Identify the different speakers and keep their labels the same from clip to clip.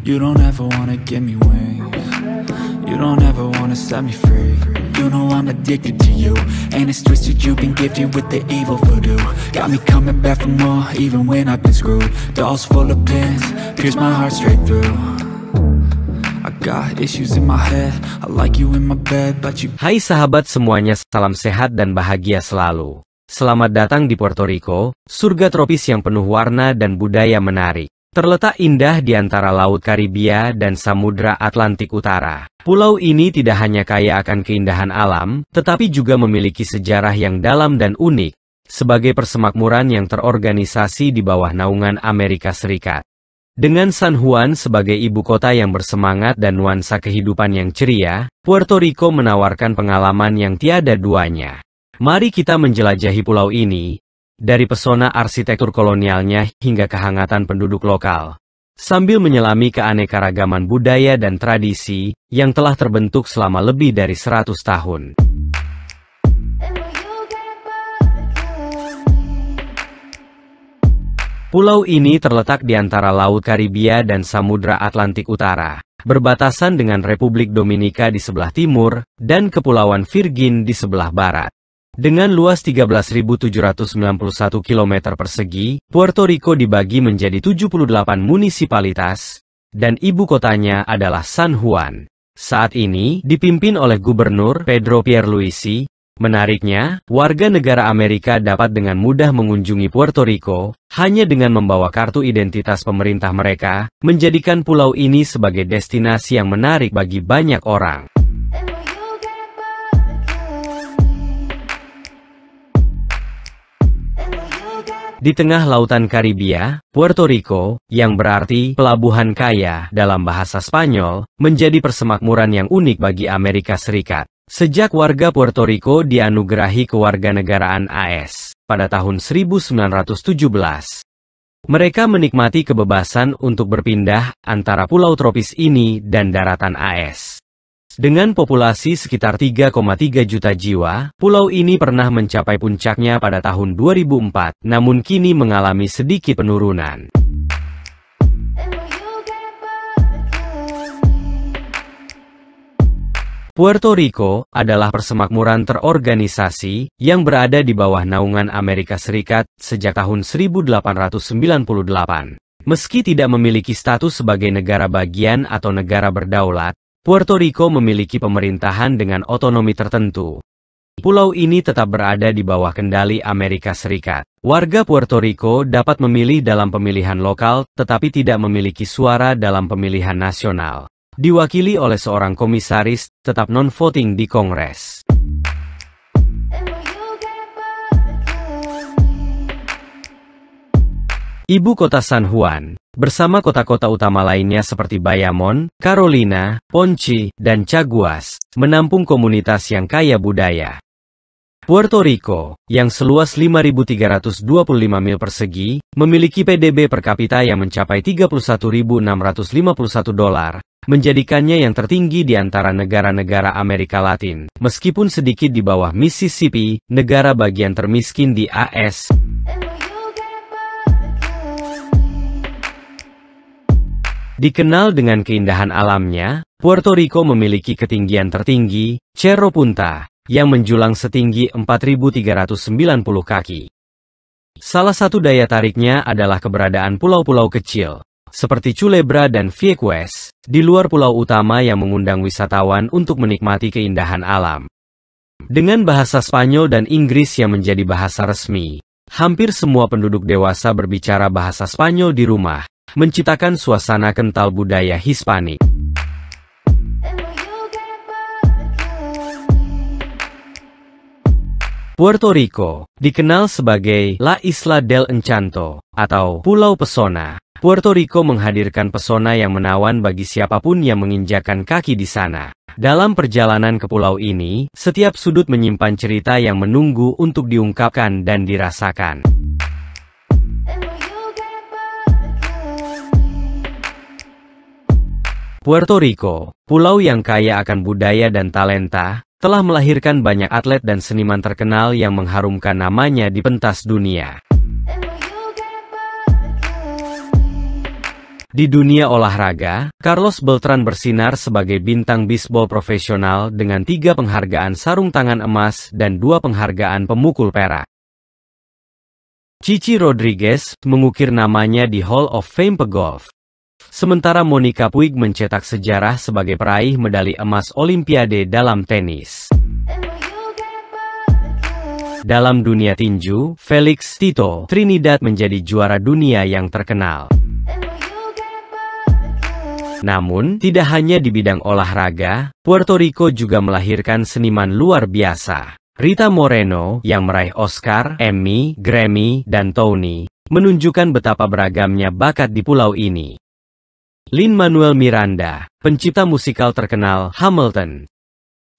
Speaker 1: You don't ever wanna give me wings. You don't ever wanna set me free. You know I'm addicted to you, and it's twisted, you've been gifted with the evil voodoo. Got me coming back for more, even when I've been screwed. Dolls full of pins, pierce my heart straight through. I got issues in my head, I like you in my bed, but you...
Speaker 2: Hai sahabat semuanya, salam sehat dan bahagia selalu. Selamat datang di Puerto Rico, surga tropis yang penuh warna dan budaya menarik. Terletak indah di antara Laut Karibia dan Samudra Atlantik Utara. Pulau ini tidak hanya kaya akan keindahan alam, tetapi juga memiliki sejarah yang dalam dan unik, sebagai persemakmuran yang terorganisasi di bawah naungan Amerika Serikat. Dengan San Juan sebagai ibu kota yang bersemangat dan nuansa kehidupan yang ceria, Puerto Rico menawarkan pengalaman yang tiada duanya. Mari kita menjelajahi pulau ini, dari pesona arsitektur kolonialnya hingga kehangatan penduduk lokal, sambil menyelami keanekaragaman budaya dan tradisi yang telah terbentuk selama lebih dari 100 tahun. Pulau ini terletak di antara Laut Karibia dan Samudra Atlantik Utara, berbatasan dengan Republik Dominika di sebelah timur, dan Kepulauan Virgin di sebelah barat. Dengan luas 13.791 km persegi, Puerto Rico dibagi menjadi 78 munisipalitas, dan ibu kotanya adalah San Juan. Saat ini, dipimpin oleh Gubernur Pedro Pierluisi. Menariknya, warga negara Amerika dapat dengan mudah mengunjungi Puerto Rico, hanya dengan membawa kartu identitas pemerintah mereka, menjadikan pulau ini sebagai destinasi yang menarik bagi banyak orang. Di tengah lautan Karibia, Puerto Rico, yang berarti pelabuhan kaya dalam bahasa Spanyol, menjadi persemakmuran yang unik bagi Amerika Serikat. Sejak warga Puerto Rico dianugerahi kewarganegaraan AS pada tahun 1917, mereka menikmati kebebasan untuk berpindah antara pulau tropis ini dan daratan AS. Dengan populasi sekitar 3,3 juta jiwa, pulau ini pernah mencapai puncaknya pada tahun 2004, namun kini mengalami sedikit penurunan. Puerto Rico adalah persemakmuran terorganisasi yang berada di bawah naungan Amerika Serikat sejak tahun 1898. Meski tidak memiliki status sebagai negara bagian atau negara berdaulat, Puerto Rico memiliki pemerintahan dengan otonomi tertentu. Pulau ini tetap berada di bawah kendali Amerika Serikat. Warga Puerto Rico dapat memilih dalam pemilihan lokal, tetapi tidak memiliki suara dalam pemilihan nasional. Diwakili oleh seorang komisaris, tetap non-voting di Kongres. Ibu kota San Juan, bersama kota-kota utama lainnya seperti Bayamón, Carolina, Ponce, dan Caguas, menampung komunitas yang kaya budaya. Puerto Rico, yang seluas 5.325 mil persegi, memiliki PDB per kapita yang mencapai $31.651, menjadikannya yang tertinggi di antara negara-negara Amerika Latin, meskipun sedikit di bawah Mississippi, negara bagian termiskin di AS. Dikenal dengan keindahan alamnya, Puerto Rico memiliki ketinggian tertinggi, Cerro Punta, yang menjulang setinggi 4.390 kaki. Salah satu daya tariknya adalah keberadaan pulau-pulau kecil, seperti Culebra dan Vieques, di luar pulau utama yang mengundang wisatawan untuk menikmati keindahan alam. Dengan bahasa Spanyol dan Inggris yang menjadi bahasa resmi, hampir semua penduduk dewasa berbicara bahasa Spanyol di rumah, menciptakan suasana kental budaya Hispanik. Puerto Rico, dikenal sebagai La Isla del Encanto, atau Pulau Pesona. Puerto Rico menghadirkan pesona yang menawan bagi siapapun yang menginjakan kaki di sana. Dalam perjalanan ke pulau ini, setiap sudut menyimpan cerita yang menunggu untuk diungkapkan dan dirasakan. Puerto Rico, pulau yang kaya akan budaya dan talenta, telah melahirkan banyak atlet dan seniman terkenal yang mengharumkan namanya di pentas dunia. Di dunia olahraga, Carlos Beltran bersinar sebagai bintang bisbol profesional dengan 3 penghargaan sarung tangan emas dan 2 penghargaan pemukul perak. Chichi Rodriguez mengukir namanya di Hall of Fame pegolf. Sementara Monica Puig mencetak sejarah sebagai peraih medali emas Olimpiade dalam tenis. Dalam dunia tinju, Felix Tito Trinidad menjadi juara dunia yang terkenal. Namun, tidak hanya di bidang olahraga, Puerto Rico juga melahirkan seniman luar biasa. Rita Moreno, yang meraih Oscar, Emmy, Grammy, dan Tony, menunjukkan betapa beragamnya bakat di pulau ini. Lin-Manuel Miranda, pencipta musikal terkenal Hamilton,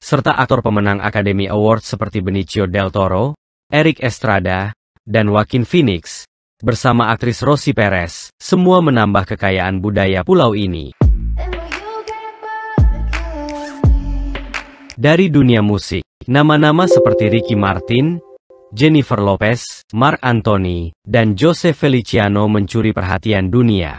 Speaker 2: serta aktor pemenang Academy Award seperti Benicio del Toro, Eric Estrada, dan Joaquin Phoenix, bersama aktris Rosie Perez, semua menambah kekayaan budaya pulau ini. Dari dunia musik, nama-nama seperti Ricky Martin, Jennifer Lopez, Marc Anthony, dan Jose Feliciano mencuri perhatian dunia.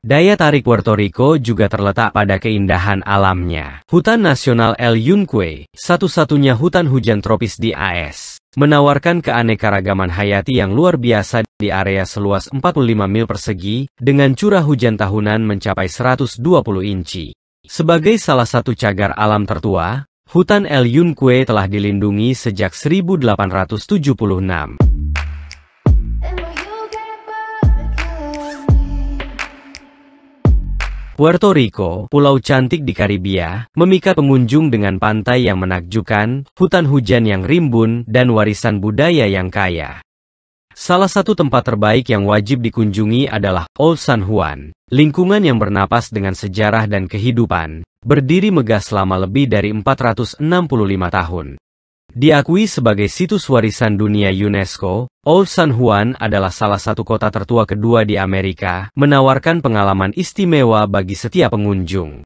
Speaker 2: Daya tarik Puerto Rico juga terletak pada keindahan alamnya. Hutan Nasional El Yunque, satu-satunya hutan hujan tropis di AS, menawarkan keanekaragaman hayati yang luar biasa di area seluas 45 mil persegi, dengan curah hujan tahunan mencapai 120 inci. Sebagai salah satu cagar alam tertua, hutan El Yunque telah dilindungi sejak 1876. Puerto Rico, pulau cantik di Karibia, memikat pengunjung dengan pantai yang menakjubkan, hutan hujan yang rimbun, dan warisan budaya yang kaya. Salah satu tempat terbaik yang wajib dikunjungi adalah Old San Juan, lingkungan yang bernapas dengan sejarah dan kehidupan, berdiri megah selama lebih dari 465 tahun. Diakui sebagai situs warisan dunia UNESCO, Old San Juan adalah salah satu kota tertua kedua di Amerika, menawarkan pengalaman istimewa bagi setiap pengunjung.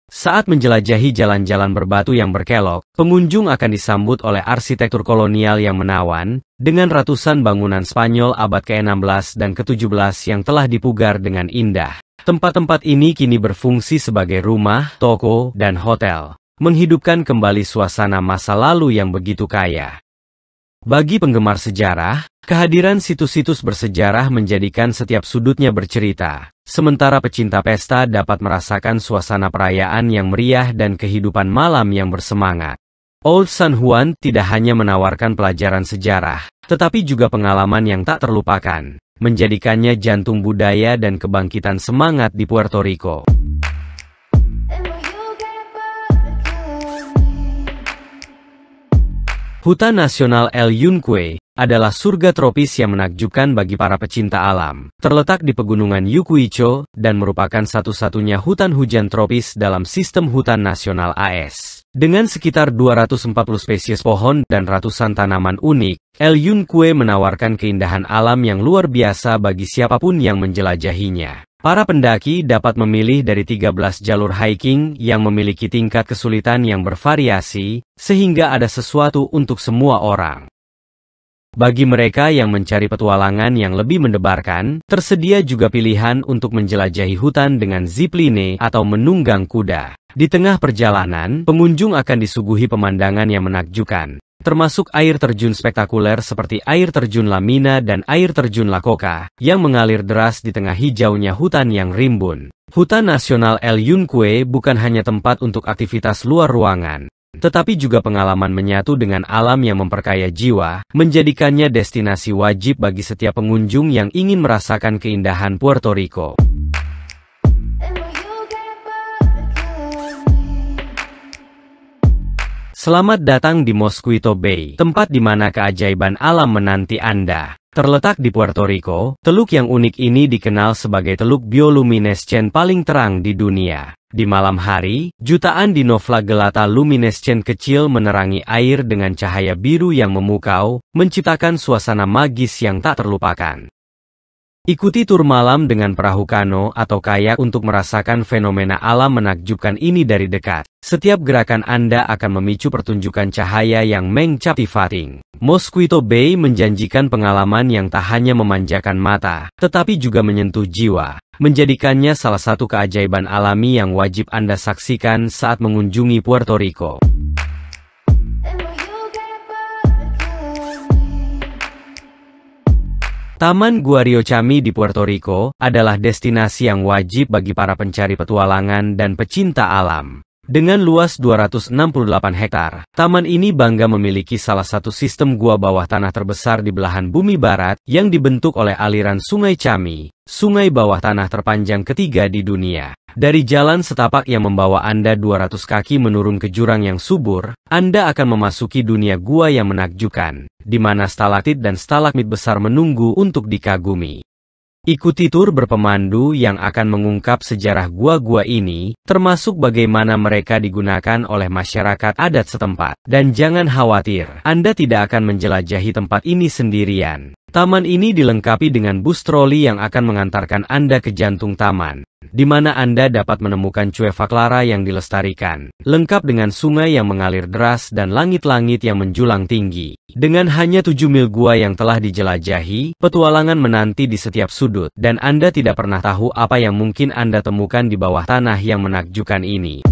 Speaker 2: Saat menjelajahi jalan-jalan berbatu yang berkelok, pengunjung akan disambut oleh arsitektur kolonial yang menawan, dengan ratusan bangunan Spanyol abad ke-16 dan ke-17 yang telah dipugar dengan indah. Tempat-tempat ini kini berfungsi sebagai rumah, toko, dan hotel, menghidupkan kembali suasana masa lalu yang begitu kaya. Bagi penggemar sejarah, kehadiran situs-situs bersejarah menjadikan setiap sudutnya bercerita, sementara pecinta pesta dapat merasakan suasana perayaan yang meriah dan kehidupan malam yang bersemangat. Old San Juan tidak hanya menawarkan pelajaran sejarah, tetapi juga pengalaman yang tak terlupakan, menjadikannya jantung budaya dan kebangkitan semangat di Puerto Rico. Hutan Nasional El Yunque adalah surga tropis yang menakjubkan bagi para pecinta alam. Terletak di pegunungan Yucuico dan merupakan satu-satunya hutan hujan tropis dalam sistem hutan nasional AS. Dengan sekitar 240 spesies pohon dan ratusan tanaman unik, El Yunque menawarkan keindahan alam yang luar biasa bagi siapapun yang menjelajahinya. Para pendaki dapat memilih dari 13 jalur hiking yang memiliki tingkat kesulitan yang bervariasi, sehingga ada sesuatu untuk semua orang. Bagi mereka yang mencari petualangan yang lebih mendebarkan, tersedia juga pilihan untuk menjelajahi hutan dengan zipline atau menunggang kuda. Di tengah perjalanan, pengunjung akan disuguhi pemandangan yang menakjubkan, termasuk air terjun spektakuler seperti air terjun Lamina dan air terjun La Coca, yang mengalir deras di tengah hijaunya hutan yang rimbun. Hutan Nasional El Yunque bukan hanya tempat untuk aktivitas luar ruangan, tetapi juga pengalaman menyatu dengan alam yang memperkaya jiwa, menjadikannya destinasi wajib bagi setiap pengunjung yang ingin merasakan keindahan Puerto Rico. Selamat datang di Mosquito Bay, tempat di mana keajaiban alam menanti Anda. Terletak di Puerto Rico, teluk yang unik ini dikenal sebagai teluk bioluminescen paling terang di dunia. Di malam hari, jutaan dinoflagellata luminescen kecil menerangi air dengan cahaya biru yang memukau, menciptakan suasana magis yang tak terlupakan. Ikuti tur malam dengan perahu kano atau kayak untuk merasakan fenomena alam menakjubkan ini dari dekat. Setiap gerakan Anda akan memicu pertunjukan cahaya yang mengcaptivating. Mosquito Bay menjanjikan pengalaman yang tak hanya memanjakan mata, tetapi juga menyentuh jiwa, menjadikannya salah satu keajaiban alami yang wajib Anda saksikan saat mengunjungi Puerto Rico. Taman Gua Rio Chami di Puerto Rico adalah destinasi yang wajib bagi para pencari petualangan dan pecinta alam. Dengan luas 268 hektar, taman ini bangga memiliki salah satu sistem gua bawah tanah terbesar di belahan bumi barat yang dibentuk oleh aliran Sungai Chami, sungai bawah tanah terpanjang ketiga di dunia. Dari jalan setapak yang membawa Anda 200 kaki menurun ke jurang yang subur, Anda akan memasuki dunia gua yang menakjubkan, di mana stalaktit dan stalagmit besar menunggu untuk dikagumi. Ikuti tur berpemandu yang akan mengungkap sejarah gua-gua ini, termasuk bagaimana mereka digunakan oleh masyarakat adat setempat. Dan jangan khawatir, Anda tidak akan menjelajahi tempat ini sendirian. Taman ini dilengkapi dengan bus troli yang akan mengantarkan Anda ke jantung taman, di mana Anda dapat menemukan cueva clara yang dilestarikan, lengkap dengan sungai yang mengalir deras dan langit-langit yang menjulang tinggi. Dengan hanya 7 mil gua yang telah dijelajahi, petualangan menanti di setiap sudut, dan Anda tidak pernah tahu apa yang mungkin Anda temukan di bawah tanah yang menakjubkan ini.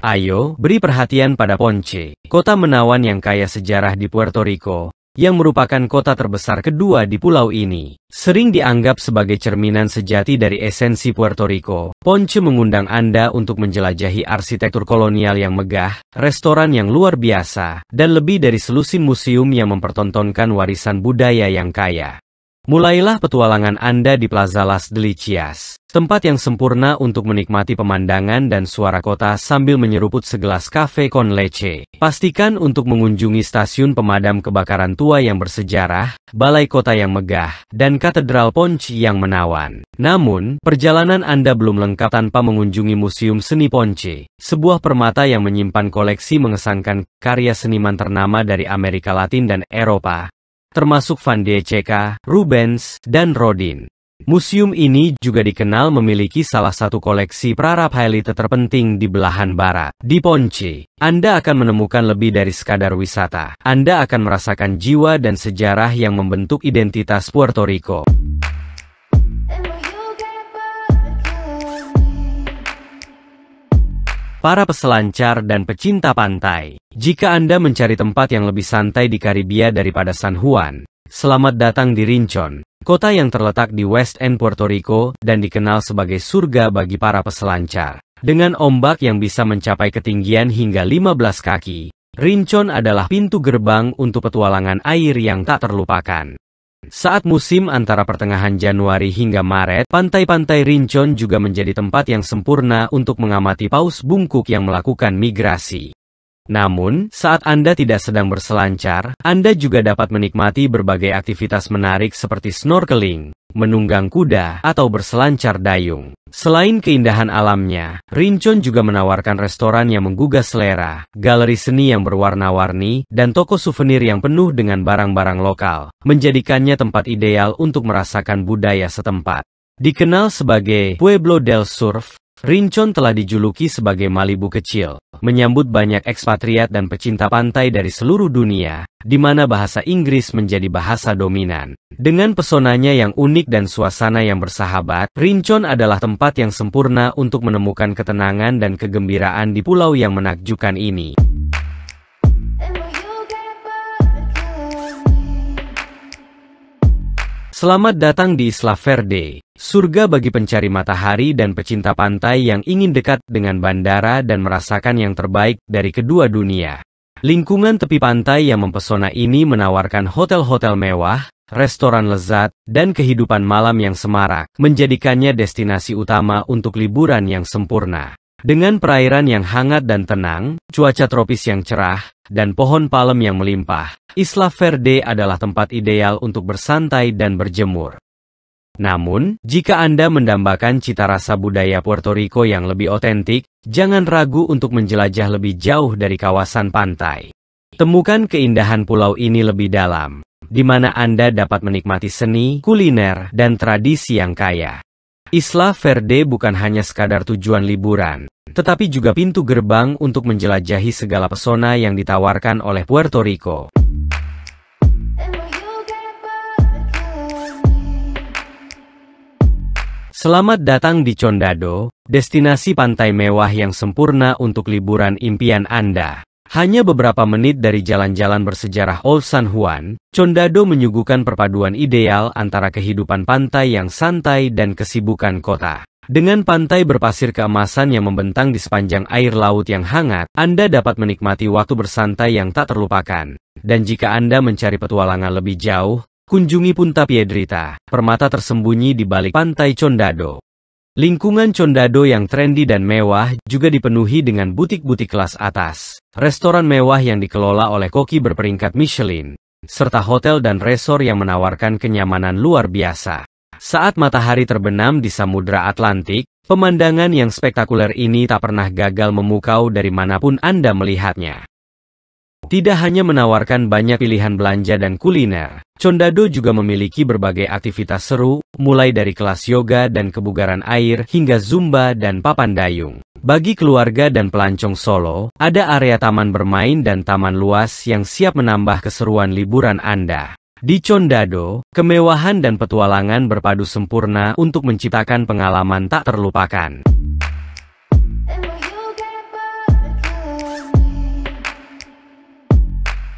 Speaker 2: Ayo, beri perhatian pada Ponce, kota menawan yang kaya sejarah di Puerto Rico, yang merupakan kota terbesar kedua di pulau ini. Sering dianggap sebagai cerminan sejati dari esensi Puerto Rico, Ponce mengundang Anda untuk menjelajahi arsitektur kolonial yang megah, restoran yang luar biasa, dan lebih dari selusin museum yang mempertontonkan warisan budaya yang kaya. Mulailah petualangan Anda di Plaza Las Delicias, tempat yang sempurna untuk menikmati pemandangan dan suara kota sambil menyeruput segelas kafe con leche. Pastikan untuk mengunjungi stasiun pemadam kebakaran tua yang bersejarah, balai kota yang megah, dan katedral Ponce yang menawan. Namun, perjalanan Anda belum lengkap tanpa mengunjungi Museum Seni Ponce, sebuah permata yang menyimpan koleksi mengesankan karya seniman ternama dari Amerika Latin dan Eropa, termasuk Van Dyck, Rubens, dan Rodin. Museum ini juga dikenal memiliki salah satu koleksi prarabhailite terpenting di belahan barat. Di Ponce, Anda akan menemukan lebih dari sekadar wisata. Anda akan merasakan jiwa dan sejarah yang membentuk identitas Puerto Rico. Para peselancar dan pecinta pantai, jika Anda mencari tempat yang lebih santai di Karibia daripada San Juan, selamat datang di Rincon, kota yang terletak di West End Puerto Rico dan dikenal sebagai surga bagi para peselancar. Dengan ombak yang bisa mencapai ketinggian hingga 15 kaki, Rincon adalah pintu gerbang untuk petualangan air yang tak terlupakan. Saat musim antara pertengahan Januari hingga Maret, pantai-pantai Rincon juga menjadi tempat yang sempurna untuk mengamati paus bungkuk yang melakukan migrasi. Namun, saat Anda tidak sedang berselancar, Anda juga dapat menikmati berbagai aktivitas menarik seperti snorkeling, menunggang kuda, atau berselancar dayung. Selain keindahan alamnya, Rincon juga menawarkan restoran yang menggugah selera, galeri seni yang berwarna-warni, dan toko souvenir yang penuh dengan barang-barang lokal, menjadikannya tempat ideal untuk merasakan budaya setempat. Dikenal sebagai Pueblo del Surf, Rincon telah dijuluki sebagai Malibu kecil, menyambut banyak ekspatriat dan pecinta pantai dari seluruh dunia, di mana bahasa Inggris menjadi bahasa dominan. Dengan pesonanya yang unik dan suasana yang bersahabat, Rincon adalah tempat yang sempurna untuk menemukan ketenangan dan kegembiraan di pulau yang menakjubkan ini. Selamat datang di Isla Verde, surga bagi pencari matahari dan pecinta pantai yang ingin dekat dengan bandara dan merasakan yang terbaik dari kedua dunia. Lingkungan tepi pantai yang mempesona ini menawarkan hotel-hotel mewah, restoran lezat, dan kehidupan malam yang semarak, menjadikannya destinasi utama untuk liburan yang sempurna. Dengan perairan yang hangat dan tenang, cuaca tropis yang cerah, dan pohon palem yang melimpah, Isla Verde adalah tempat ideal untuk bersantai dan berjemur. Namun, jika Anda mendambakan cita rasa budaya Puerto Rico yang lebih otentik, jangan ragu untuk menjelajah lebih jauh dari kawasan pantai. Temukan keindahan pulau ini lebih dalam, di mana Anda dapat menikmati seni, kuliner, dan tradisi yang kaya. Isla Verde bukan hanya sekadar tujuan liburan, tetapi juga pintu gerbang untuk menjelajahi segala pesona yang ditawarkan oleh Puerto Rico. Selamat datang di Condado, destinasi pantai mewah yang sempurna untuk liburan impian Anda. Hanya beberapa menit dari jalan-jalan bersejarah Old San Juan, Condado menyuguhkan perpaduan ideal antara kehidupan pantai yang santai dan kesibukan kota. Dengan pantai berpasir keemasan yang membentang di sepanjang air laut yang hangat, Anda dapat menikmati waktu bersantai yang tak terlupakan. Dan jika Anda mencari petualangan lebih jauh, kunjungi Punta Piedrita, permata tersembunyi di balik pantai Condado. Lingkungan Condado yang trendy dan mewah juga dipenuhi dengan butik-butik kelas atas, restoran mewah yang dikelola oleh koki berperingkat Michelin, serta hotel dan resor yang menawarkan kenyamanan luar biasa. Saat matahari terbenam di Samudra Atlantik, pemandangan yang spektakuler ini tak pernah gagal memukau dari manapun Anda melihatnya. Tidak hanya menawarkan banyak pilihan belanja dan kuliner, Condado juga memiliki berbagai aktivitas seru, mulai dari kelas yoga dan kebugaran air hingga zumba dan papan dayung. Bagi keluarga dan pelancong solo, ada area taman bermain dan taman luas yang siap menambah keseruan liburan Anda. Di Condado, kemewahan dan petualangan berpadu sempurna untuk menciptakan pengalaman tak terlupakan.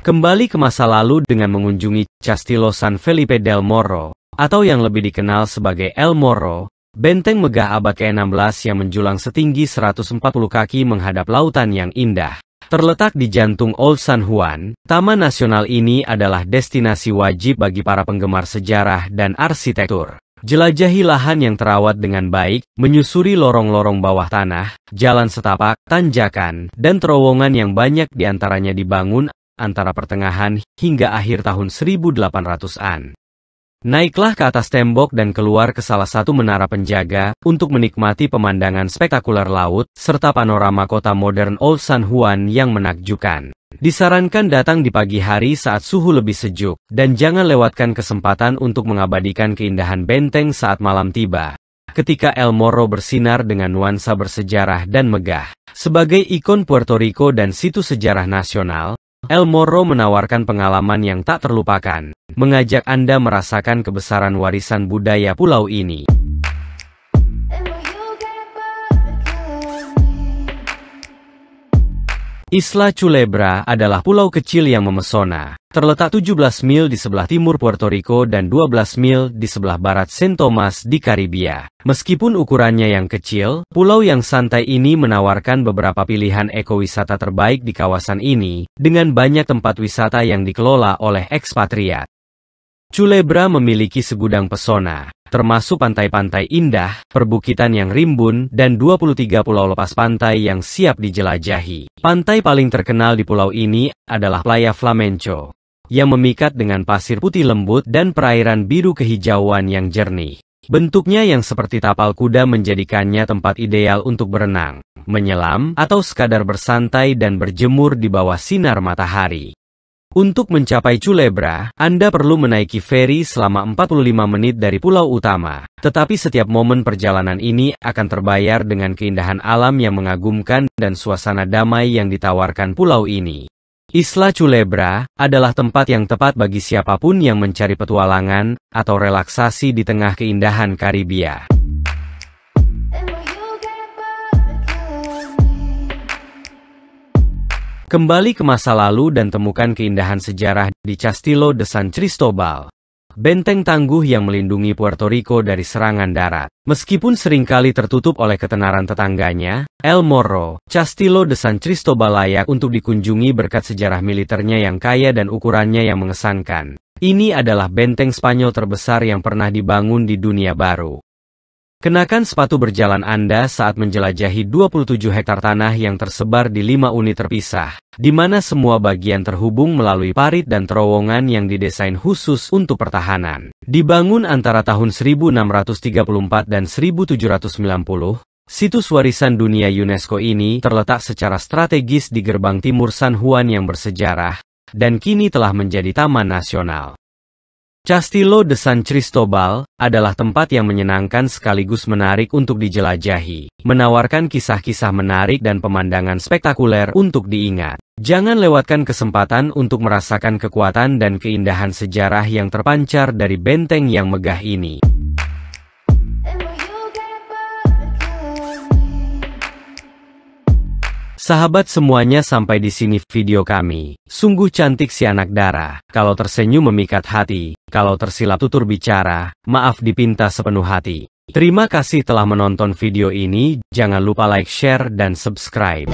Speaker 2: Kembali ke masa lalu dengan mengunjungi Castillo San Felipe del Morro, atau yang lebih dikenal sebagai El Morro, benteng megah abad ke-16 yang menjulang setinggi 140 kaki menghadap lautan yang indah. Terletak di jantung Old San Juan, Taman Nasional ini adalah destinasi wajib bagi para penggemar sejarah dan arsitektur. Jelajahi lahan yang terawat dengan baik, menyusuri lorong-lorong bawah tanah, jalan setapak, tanjakan, dan terowongan yang banyak diantaranya dibangun antara pertengahan hingga akhir tahun 1800-an. Naiklah ke atas tembok dan keluar ke salah satu menara penjaga untuk menikmati pemandangan spektakuler laut serta panorama kota modern Old San Juan yang menakjubkan. Disarankan datang di pagi hari saat suhu lebih sejuk, dan jangan lewatkan kesempatan untuk mengabadikan keindahan benteng saat malam tiba, ketika El Morro bersinar dengan nuansa bersejarah dan megah. Sebagai ikon Puerto Rico dan situs sejarah nasional, El Morro menawarkan pengalaman yang tak terlupakan, mengajak Anda merasakan kebesaran warisan budaya pulau ini. Isla Culebra adalah pulau kecil yang memesona, terletak 17 mil di sebelah timur Puerto Rico dan 12 mil di sebelah barat Saint Thomas di Karibia. Meskipun ukurannya yang kecil, pulau yang santai ini menawarkan beberapa pilihan ekowisata terbaik di kawasan ini, dengan banyak tempat wisata yang dikelola oleh ekspatriat. Culebra memiliki segudang pesona, termasuk pantai-pantai indah, perbukitan yang rimbun, dan 23 pulau lepas pantai yang siap dijelajahi. Pantai paling terkenal di pulau ini adalah Playa Flamenco, yang memikat dengan pasir putih lembut dan perairan biru kehijauan yang jernih. Bentuknya yang seperti tapal kuda menjadikannya tempat ideal untuk berenang, menyelam, atau sekadar bersantai dan berjemur di bawah sinar matahari. Untuk mencapai Culebra, Anda perlu menaiki feri selama 45 menit dari pulau utama. Tetapi setiap momen perjalanan ini akan terbayar dengan keindahan alam yang mengagumkan dan suasana damai yang ditawarkan pulau ini. Isla Culebra adalah tempat yang tepat bagi siapapun yang mencari petualangan atau relaksasi di tengah keindahan Karibia. Kembali ke masa lalu dan temukan keindahan sejarah di Castillo de San Cristobal, benteng tangguh yang melindungi Puerto Rico dari serangan darat. Meskipun seringkali tertutup oleh ketenaran tetangganya, El Morro, Castillo de San Cristobal layak untuk dikunjungi berkat sejarah militernya yang kaya dan ukurannya yang mengesankan. Ini adalah benteng Spanyol terbesar yang pernah dibangun di dunia baru. Kenakan sepatu berjalan Anda saat menjelajahi 27 hektar tanah yang tersebar di 5 unit terpisah, di mana semua bagian terhubung melalui parit dan terowongan yang didesain khusus untuk pertahanan. Dibangun antara tahun 1634 dan 1790, Situs warisan dunia UNESCO ini terletak secara strategis di gerbang timur San Juan yang bersejarah, dan kini telah menjadi taman nasional. Castillo de San Cristobal adalah tempat yang menyenangkan sekaligus menarik untuk dijelajahi, menawarkan kisah-kisah menarik dan pemandangan spektakuler untuk diingat. Jangan lewatkan kesempatan untuk merasakan kekuatan dan keindahan sejarah yang terpancar dari benteng yang megah ini. Sahabat semuanya, sampai di sini video kami. Sungguh cantik si anak Dara. Kalau tersenyum memikat hati, kalau tersilap tutur bicara, maaf dipinta sepenuh hati. Terima kasih telah menonton video ini, jangan lupa like, share, dan subscribe.